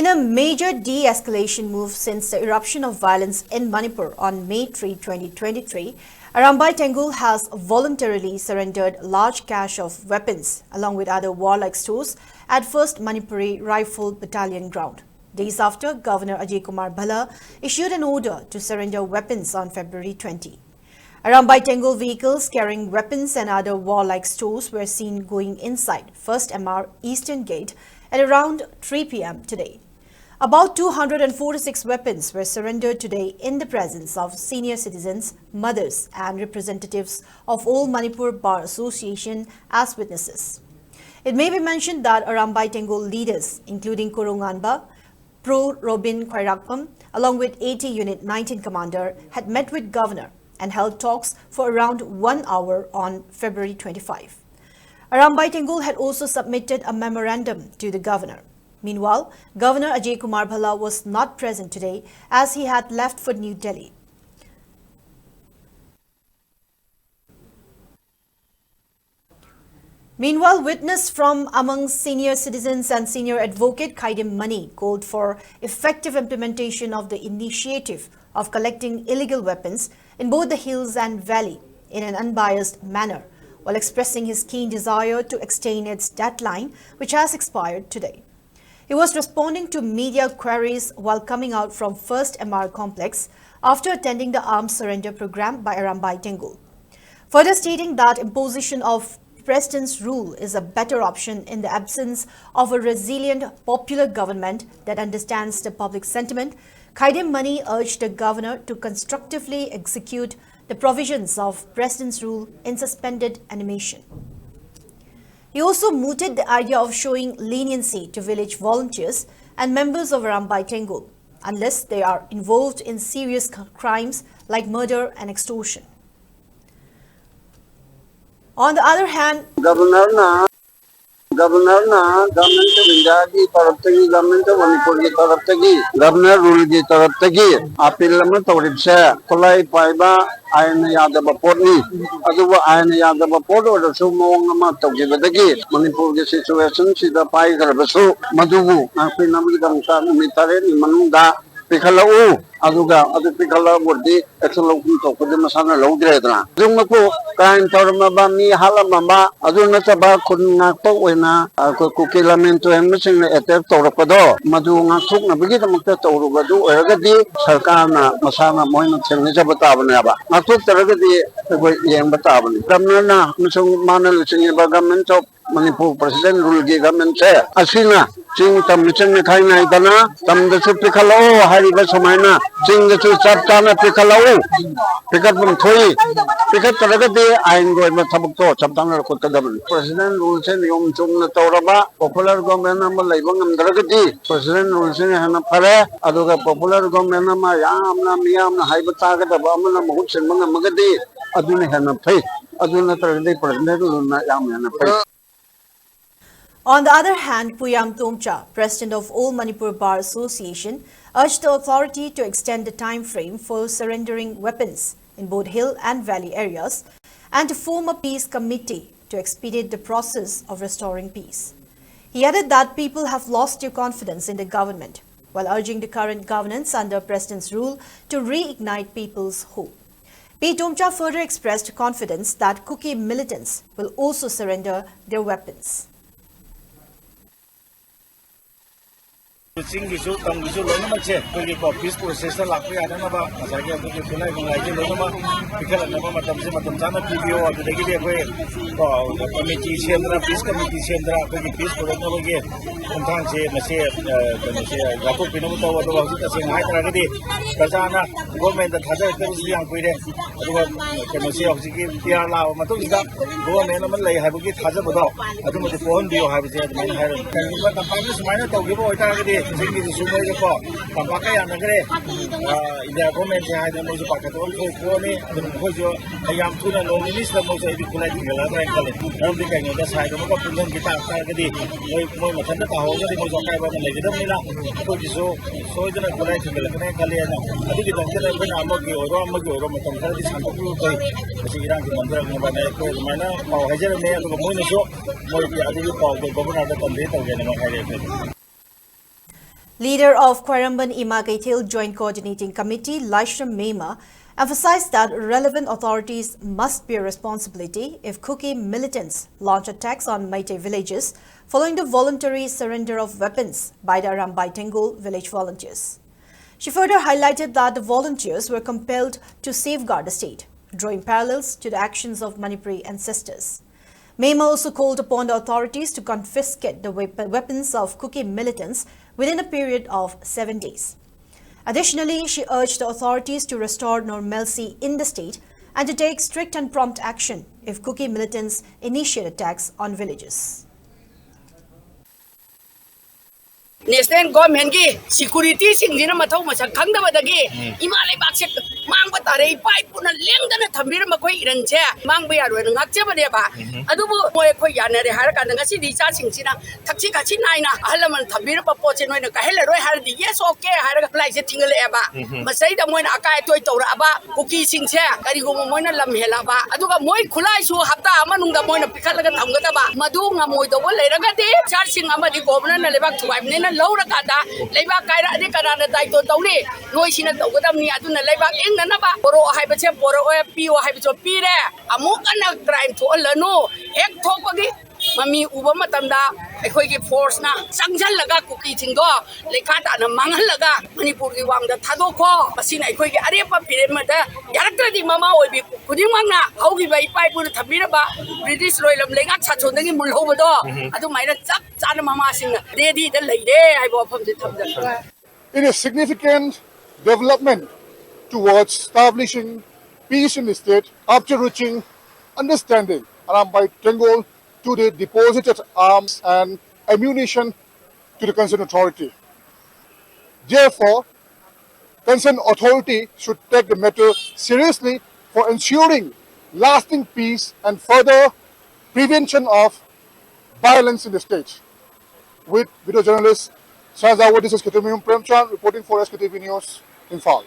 In a major de-escalation move since the eruption of violence in Manipur on May 3, 2023, Arambai Tenggol has voluntarily surrendered large cache of weapons along with other warlike stores at 1st Manipuri Rifle Battalion ground. Days after, Governor Ajay Kumar Bhalla issued an order to surrender weapons on February 20. Arambai Tenggol vehicles carrying weapons and other warlike stores were seen going inside 1st MR Eastern Gate at around 3 p.m. today. About 246 weapons were surrendered today in the presence of senior citizens, mothers and representatives of all Manipur Bar Association as witnesses. It may be mentioned that Arambai Tenggol leaders, including Kurunganba, Pro Robin Khairakpam, along with 80 Unit 19 Commander, had met with Governor and held talks for around 1 hour on February 25. Arambai Tenggol had also submitted a memorandum to the Governor. Meanwhile, Governor Ajay Kumar Bhalla was not present today as he had left for New Delhi. Meanwhile, witness from among senior citizens and senior advocate Khaidim Mani called for effective implementation of the initiative of collecting illegal weapons in both the hills and valley in an unbiased manner, while expressing his keen desire to extend its deadline, which has expired today. He was responding to media queries while coming out from 1st MR complex after attending the arms surrender program by Arambai Tenggol, further stating that imposition of President's rule is a better option in the absence of a resilient popular government that understands the public sentiment. Khaidim Mani urged the governor to constructively execute the provisions of President's rule in suspended animation. He also mooted the idea of showing leniency to village volunteers and members of Arambai Tenggol unless they are involved in serious crimes like murder and extortion. On the other hand, Governor government of India ki taraf tagi, government of Manipur ki taraf tagi, governor rule ki taraf tagi, appeal lama taurib se, kolai paiba ayana yada bapot ni, aduwa ayana yada bapot or so mawang nama tagi badagi, Manipur ki situation sida pai karabasu, madubu, appeal namal gamsa mitare ni manunda, Pikalau, Aduga, Adu Pikala Wurdi, Exolo Kuto, Masana Logredra. Zumako, Kain Tormabami, Halamama, Adunataba, Kunato, Wena, Kukilamento, and missing at the Torapado, Maduna took Nabigita Mutato, Rubadu, Ergadi, Sarkana, Masana, Moina, Batavanaba. I took the Regadi, Yang Batavan. Gamana, Missing Mana, government of Manipur President rule government chair. Asina, Sing Tamichan Kaina Dana, Tam the Picalo, Hariba Samana, Sing the Chaptana Picalo, pick up from Toy, pick up the Regadi, I enjoy my Tabuko, Chaptana Kota. President rules in Yom Chung Toraba, popular government number Labang Regadi, President rules in Hanapare, Aduga popular government Yamna Miam, Hibataga, Bamana Muts and Magadi, Aduna Hanapay, Aduna President Yamana. On the other hand, Puyam Tomcha, president of All Manipur Bar Association, urged the authority to extend the time frame for surrendering weapons in both hill and valley areas and to form a peace committee to expedite the process of restoring peace. He added that people have lost their confidence in the government, while urging the current governance under President's rule to reignite people's hope. P. Tomcha further expressed confidence that Kuki militants will also surrender their weapons. Singisu, Tangisu, Lonache, peace process, Lapianaba, Saga, Lonoma, because Nova Tamzana PBO of the Day, committee, Shendra, peace committee, Shendra, peace for the again. Sometimes Jacob Pinoto was saying, Hyderabadi, Kazana, government that has a young queen, can say of the Piala, Matuka, government lay have a get Hazabado. I don't know the phone you have said, the minor to give away. Singing the Sumo, Tampaka, in their comments, I had the most packet of Pony, a young tuna, no minister, most of the collecting a lot of everything on the side of the guitar, Targadi, Matanda, the most of Kaiba, so it's a collecting the Kalena. I think it's a Amagi or Ramagi or Ramatam, the Iran commander, Mana, or Hajar, the Mono, more the other governor of the Convent. Leader of Quaramban Ima Kaithil Joint Coordinating Committee, Laishram Mema, emphasized that relevant authorities must bear responsibility if Kuki militants launch attacks on Meitei villages following the voluntary surrender of weapons by the Arambai Tenggol village volunteers. She further highlighted that the volunteers were compelled to safeguard the state, drawing parallels to the actions of Manipuri ancestors. Mema also called upon the authorities to confiscate the weapons of Kuki militants within a period of 7 days. Additionally, she urged the authorities to restore normalcy in the state and to take strict and prompt action if Kuki militants initiate attacks on villages. National government ki security singjina mathau masak khangdabadagi imalai bakse mangba tare pai puna lengdana thambira makoi iranche mangba yaroi ngakche bade ba adubu moi khoi yanare har kan ngasi di cha singsina thakchi khachi naina ahalaman thambira pa poche noina kahela roi har di yes okay har apply se thingale eba masai da moina akai toy tora aba kuki singse kari go moina lam hela ba aduga moi khulai su hapta amanung da moina pikhalaga thamgada ba madu nga moi do leiraga de char sing amadi governor na lebak thuai ne Laura Kata, Leba Kaira, Nikana, Daito Tony, Noisina Togadami, Aduna Leba, Inganaba, Boro Hyperchep, Boro Pio Hyperchop Pire, Amukana crime to Alano, Ek Topagi, Mami Ubamatanda, a quick force now, Sanjalaga cookie tingo, Lekata and Mangalaga, Manipuri Wang the Tadoko, Basina, a quick Arepa Pyramida, Yarakadi Mama will be Kudimanga, how we buy pipe with Tabiraba, British Royal Lengat Saturday Mulhodo, I don't mind a Mama sing, lady the lady, I bought from the top. It is significant development towards establishing peace in the state after reaching understanding Arambai Tenggol to the deposited arms and ammunition to the concerned authority. Therefore, concerned authority should take the matter seriously for ensuring lasting peace and further prevention of violence in the state. With video journalist SKTV Premchan reporting for SKTV News in Fall.